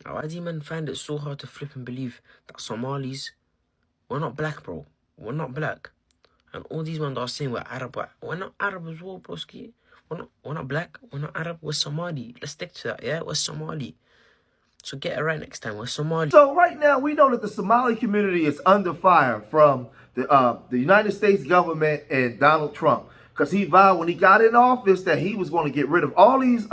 Like, why do you men find it so hard to flip and believe that Somalis, we're not black, bro? We're not black. And all these ones are saying we're Arab. We're not Arab as well, broski. We're not black. We're not Arab. We're Somali. Let's stick to that, yeah? We're Somali. So get it right next time. We're Somali. So right now, we know that the Somali community is under fire from the United States government and Donald Trump, because he vowed when he got in office that he was going to get rid of all these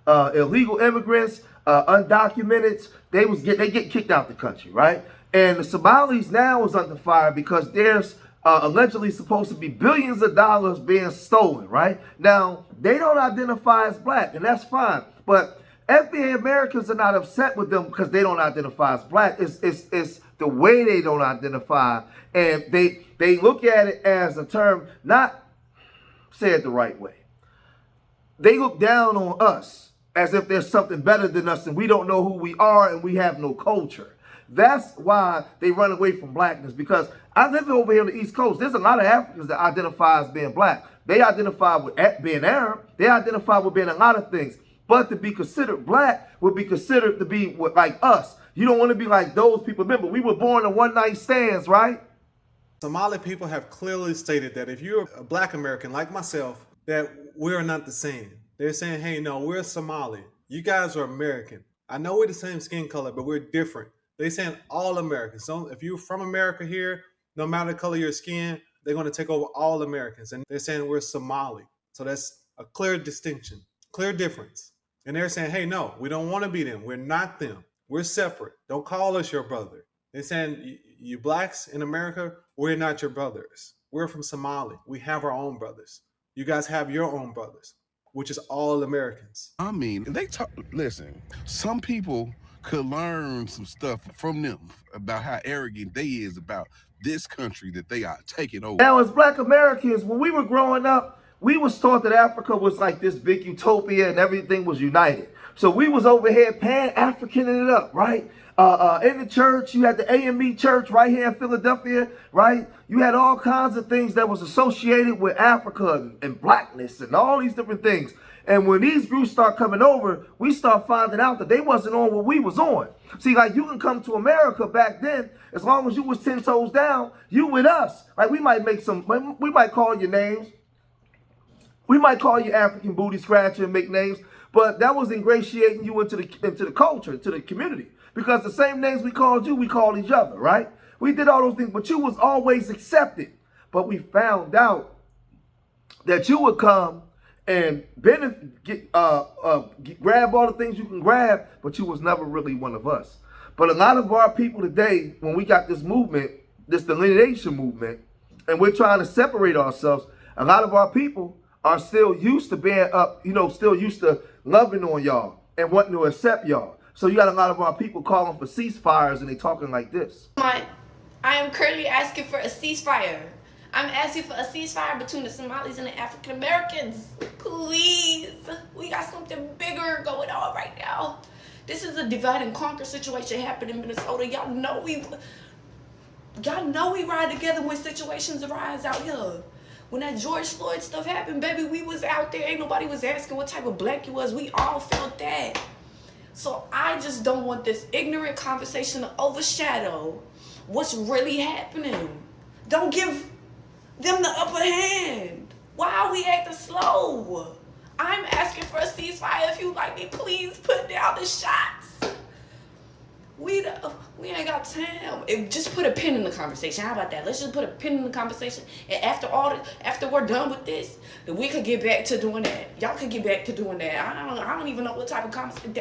illegal immigrants, undocumented. They get kicked out the country, right? And the Somalis now is under fire because there's allegedly supposed to be billions of dollars being stolen, right? Now, they don't identify as black, and that's fine. But FBA Americans are not upset with them because they don't identify as black. It's the way they don't identify. And they look at it as a term, not say it the right way. They look down on us as if there's something better than us and we don't know who we are and we have no culture. That's why they run away from blackness, because I live over here on the East Coast. There's a lot of Africans that identify as being black. They identify with being Arab. They identify with being a lot of things. But to be considered black would be considered to be like us. You don't want to be like those people. Remember, we were born in one-night stands, right? Somali people have clearly stated that if you're a black American like myself, that we're not the same. They're saying, hey, no, we're Somali. You guys are American. I know we're the same skin color, but we're different. They're saying all Americans. So if you're from America here, no matter the color of your skin, they're going to take over all Americans. And they're saying we're Somali. So that's a clear distinction, clear difference. And they're saying, hey, no, we don't want to be them. We're not them. We're separate. Don't call us your brother. They're saying, you blacks in America, we're not your brothers. We're from Somali. We have our own brothers. You guys have your own brothers, which is all Americans. I mean, they talk, listen, some people could learn some stuff from them about how arrogant they is about this country that they are taking over. Now, as black Americans, when we were growing up, we was taught that Africa was like this big utopia and everything was united. So we was over here pan-Africaning it up, right? In the church, you had the AME church right here in Philadelphia, right? You had all kinds of things that was associated with Africa and blackness and all these different things. And when these groups start coming over, we start finding out that they wasn't on what we was on. See, like, you can come to America back then, as long as you was 10 toes down, you with us. Like, we might call you names. We might call you African booty scratcher and make names, but that was ingratiating you into the culture, into the community. Because the same names we called you, we called each other, right? We did all those things, but you was always accepted. But we found out that you would come and grab all the things you can grab, but you was never really one of us. But a lot of our people today, when we got this movement, this delineation movement, and we're trying to separate ourselves, a lot of our people are still used to being up, still used to loving on y'all and wanting to accept y'all. So you got a lot of our people calling for ceasefires, and they talking like this. I am currently asking for a ceasefire. I'm asking for a ceasefire between the Somalis and the African Americans. Please. We got something bigger going on right now. This is a divide and conquer situation happening in Minnesota. Y'all know we ride together when situations arise out here. When that George Floyd stuff happened, baby, we was out there. Ain't nobody was asking what type of black you was. We all felt that. So I just don't want this ignorant conversation to overshadow what's really happening. Don't give them the upper hand. Why are we acting slow? I'm asking for a ceasefire. If you like me, please put down the shots. We ain't got time. Just put a pin in the conversation. How about that? Let's just put a pin in the conversation. And after we're done with this, then we could get back to doing that. Y'all could get back to doing that. I don't even know what type of conversation.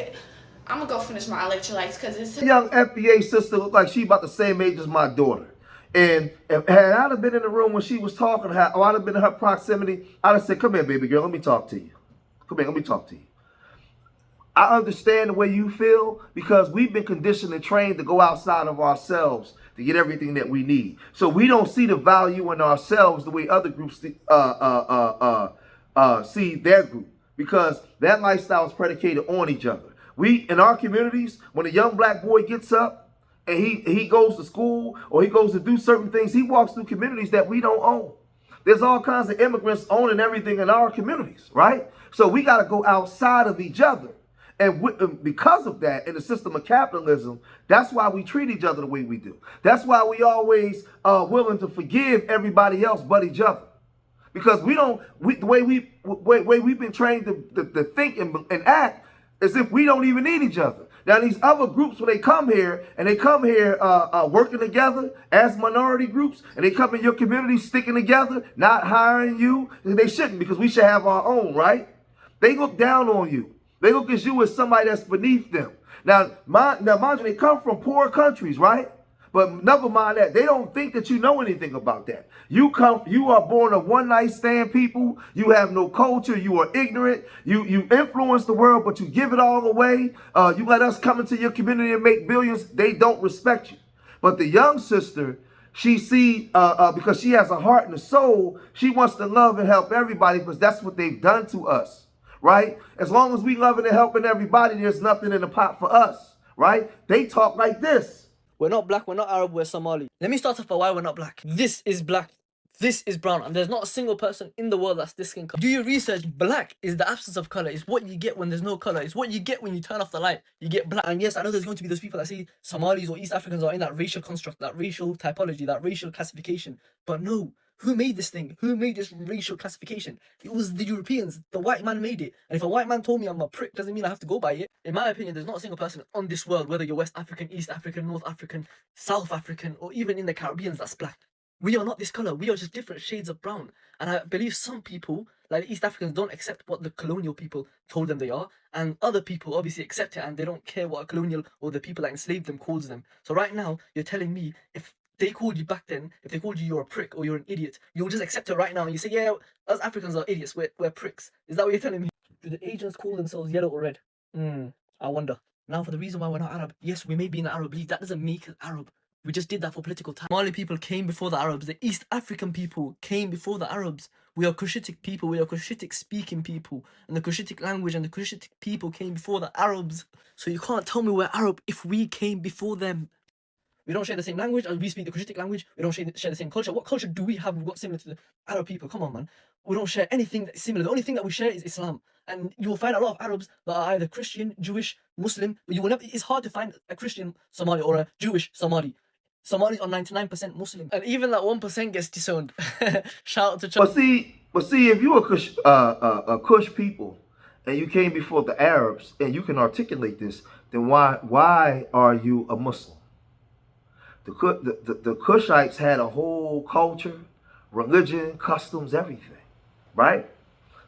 I'm gonna go finish my electrolytes because it's young FBA sister looked like she about the same age as my daughter. And if had I have been in the room when she was talking, or I'd have been in her proximity, I'd have said, "Come here, baby girl, let me talk to you. Come here, let me talk to you." I understand the way you feel because we've been conditioned and trained to go outside of ourselves to get everything that we need. So we don't see the value in ourselves the way other groups see their group, because that lifestyle is predicated on each other. We, in our communities, when a young black boy gets up and he goes to school or he goes to do certain things, he walks through communities that we don't own. There's all kinds of immigrants owning everything in our communities, right? So we got to go outside of each other And because of that, in the system of capitalism, that's why we treat each other the way we do. That's why we always are willing to forgive everybody else but each other. Because the way we've been trained to think and act as if we don't even need each other. Now, these other groups, when they come here, working together as minority groups, and they come in your community sticking together, not hiring you, they shouldn't, because we should have our own, right? They look down on you. They look at you as somebody that's beneath them. Now, mind you, they come from poor countries, right? But never mind that. They don't think that you know anything about that. You are born of one night stand people. You have no culture. You are ignorant. You influence the world, but you give it all away. You let us come into your community and make billions. They don't respect you. But the young sister, she sees, because she has a heart and a soul, she wants to love and help everybody because that's what they've done to us, right? As long as we loving and helping everybody, there's nothing in the pot for us, right? They talk like this. We're not black, we're not Arab, we're Somali. Let me start off by why we're not black. This is black, this is brown, and there's not a single person in the world that's this skin color. Do your research. Black is the absence of color. It's what you get when there's no color. It's what you get when you turn off the light. You get black. And yes, I know there's going to be those people that say Somalis or East Africans are in that racial construct, that racial typology, that racial classification. But no. Who made this thing? Who made this racial classification? It was the Europeans. The white man made it. And if a white man told me I'm a prick, doesn't mean I have to go by it. In my opinion, there's not a single person on this world, whether you're West African, East African, North African, South African, or even in the Caribbean, that's black. We are not this color. We are just different shades of brown. And I believe some people, like East Africans, don't accept what the colonial people told them they are. And other people obviously accept it and they don't care what a colonial or the people that enslaved them calls them. So right now, you're telling me if they called you back then, if they called you you're a prick or you're an idiot, you'll just accept it right now and you say, yeah, us Africans are idiots, we're pricks. Is that what you're telling me? Do the Asians call themselves yellow or red? I wonder. Now, for the reason why we're not Arab, yes, we may be in the Arab League, that doesn't make us Arab. We just did that for political time. Somali people came before the Arabs. The East African people came before the Arabs. We are Cushitic people. We are Cushitic speaking people. And the Cushitic language and the Cushitic people came before the Arabs. So you can't tell me we're Arab if we came before them. We don't share the same language, and we speak the Cushitic language. We don't share the same culture. What culture do we have we've got similar to the Arab people? Come on, man. We don't share anything that's similar. The only thing that we share is Islam. And you will find a lot of Arabs that are either Christian, Jewish, Muslim, but you will never, it's hard to find a Christian Somali or a Jewish Somali. Somalis are 99% Muslim. And even that 1% gets disowned. Shout out to China. But see, if you a Kush people and you came before the Arabs and you can articulate this, then why are you a Muslim? The Kushites had a whole culture, religion, customs, everything, right?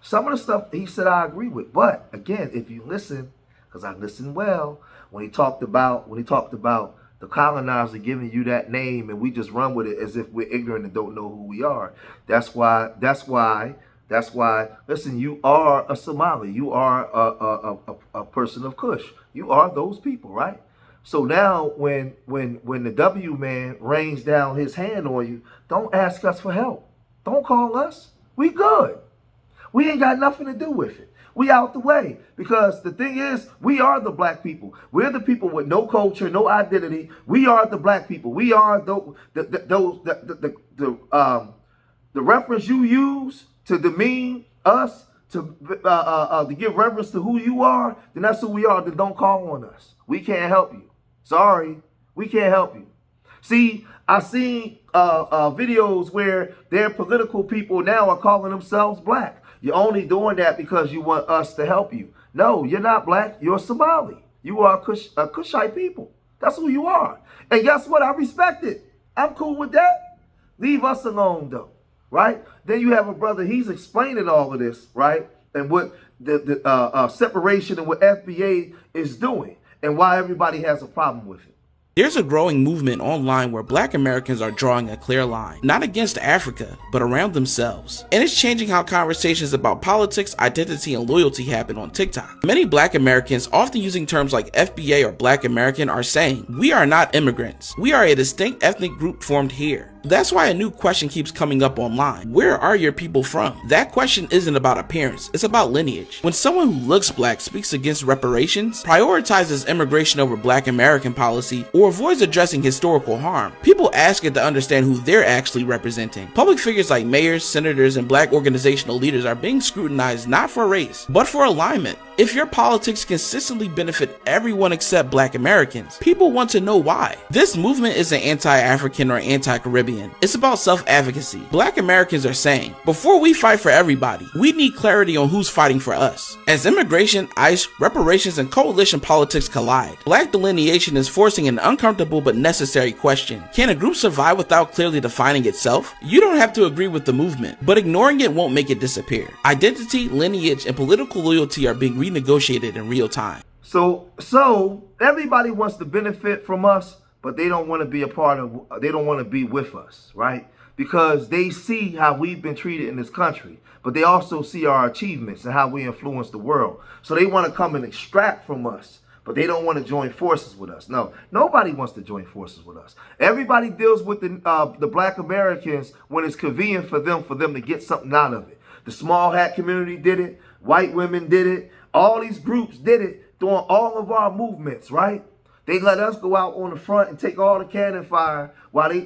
Some of the stuff he said I agree with, but again, if you listen, because I listened well, when he talked about the colonizer giving you that name and we just run with it as if we're ignorant and don't know who we are. That's why. Listen, you are a Somali. You are a person of Kush. You are those people, right? So now when the W man rains down his hand on you, don't ask us for help. Don't call us. We good. We ain't got nothing to do with it. We out the way. Because the thing is, we are the black people. We're the people with no culture, no identity. We are the black people. We are the reference you use to demean us, to give reference to who you are, then that's who we are. Then don't call on us. We can't help you. Sorry, we can't help you. See, I've seen videos where their political people now are calling themselves black. You're only doing that because you want us to help you. No, you're not black. You're Somali. You are a Kushite people. That's who you are. And guess what? I respect it. I'm cool with that. Leave us alone, though, right? Then you have a brother. He's explaining all of this, right? And what the separation and what FBA is doing and why everybody has a problem with it. There's a growing movement online where black Americans are drawing a clear line, not against Africa, but around themselves. And it's changing how conversations about politics, identity, and loyalty happen on TikTok. Many black Americans, often using terms like FBA or black American, are saying, we are not immigrants. We are a distinct ethnic group formed here. That's why a new question keeps coming up online. Where are your people from? That question isn't about appearance, it's about lineage. When someone who looks black speaks against reparations, prioritizes immigration over black American policy, or avoids addressing historical harm, people ask it to understand who they're actually representing. Public figures like mayors, senators, and black organizational leaders are being scrutinized not for race, but for alignment. If your politics consistently benefit everyone except black Americans, people want to know why. This movement isn't anti-African or anti-Caribbean. It's about self-advocacy. Black Americans are saying, before we fight for everybody, we need clarity on who's fighting for us. As immigration, ICE, reparations, and coalition politics collide, black delineation is forcing an uncomfortable but necessary question. Can a group survive without clearly defining itself? You don't have to agree with the movement, but ignoring it won't make it disappear. Identity, lineage, and political loyalty are being renegotiated in real time. So everybody wants to benefit from us, but they don't want to be a part of, they don't want to be with us, right? Because they see how we've been treated in this country, but they also see our achievements and how we influence the world. So they want to come and extract from us, but they don't want to join forces with us. No, nobody wants to join forces with us. Everybody deals with the black Americans when it's convenient for them to get something out of it. The small hat community did it. White women did it. All these groups did it during all of our movements, right? They let us go out on the front and take all the cannon fire while they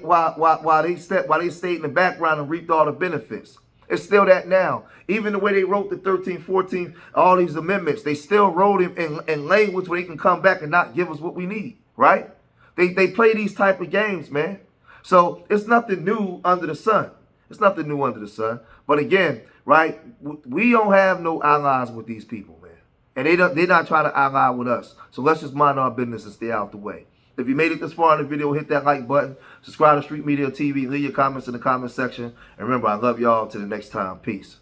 stayed in the background and reaped all the benefits. It's still that now. Even the way they wrote the 13, 14, all these amendments, they still wrote them in language where they can come back and not give us what we need, right? They play these type of games, man. So it's nothing new under the sun. It's nothing new under the sun. But again, right, we don't have no allies with these people, man. And they're not trying to ally with us. So let's just mind our business and stay out the way. If you made it this far in the video, hit that like button. Subscribe to Street Media TV. Leave your comments in the comment section. And remember, I love y'all. Till the next time. Peace.